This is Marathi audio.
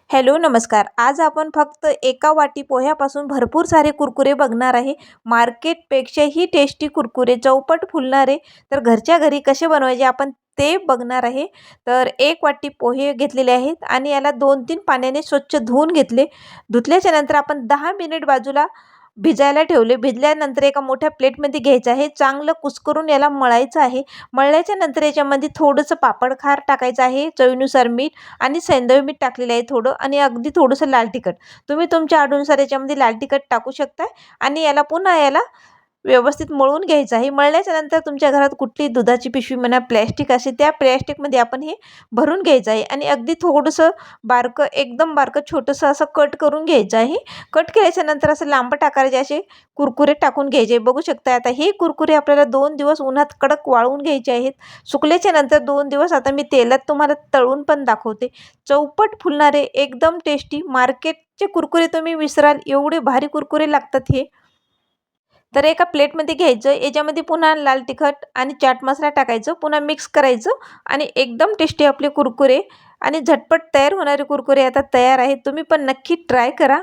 हॅलो नमस्कार. आज आपण फक्त एका वाटी पोह्यापासून भरपूर सारे कुरकुरे बघणार आहे. मार्केटपेक्षाही टेस्टी कुरकुरे, चौपट फुलणारे, तर घरच्या घरी कसे बनवायचे आपण ते बघणार आहे. तर एक वाटी पोहे घेतलेले आहेत आणि याला 2-3 पाण्याने स्वच्छ धुवून घेतले. धुतल्याच्या नंतर आपण 10 मिनिट बाजूला भिजायला ठेवले. भिजल्यानंतर एका मोठ्या प्लेटमध्ये घ्यायचं आहे. चांगलं कुस्करून याला मळायचं आहे. मळल्याच्या नंतर याच्यामध्ये थोडंसं पापड खार टाकायचं आहे, चवीनुसार मीठ आणि सैंधव मीठ टाकलेलं आहे थोडं आणि अगदी थोडंसं लाल तिखट. तुम्ही तुमच्या आवडीनुसार याच्यामध्ये लाल तिखट टाकू शकता आणि याला पुन्हा व्यवस्थित मळून घ्यायचं आहे. मळल्याच्या नंतर तुमच्या घरात कुठली दुधाची पिशवी म्हणा, प्लॅस्टिक असेल त्या प्लॅस्टिकमध्ये आपण हे भरून घ्यायचं आहे आणि अगदी थोडंसं बारकं, एकदम बारकं छोटंसं असं कट करून घ्यायचं आहे. कट केल्याच्या नंतर असं लांबट आकाराचे असे कुरकुरे टाकून घ्यायचे. बघू शकता आता हे कुरकुरे आपल्याला 2 दिवस उन्हात कडक वाळवून घ्यायचे आहेत. सुकल्याच्या नंतर 2 दिवस आता मी तेलात तुम्हाला तळून पण दाखवते. चौपट फुलणारे, एकदम टेस्टी मार्केटचे कुरकुरे तुम्ही विसराल एवढे भारी कुरकुरे लागतात हे. तर एका प्लेटमध्ये घ्यायचं, याच्यामध्ये पुन्हा लाल तिखट आणि चाट मसाला टाकायचं, पुन्हा मिक्स करायचं आणि एकदम टेस्टी आपले कुरकुरे आणि झटपट तयार होणारे कुरकुरे आता तयार आहेत. तुम्ही पण नक्की ट्राय करा.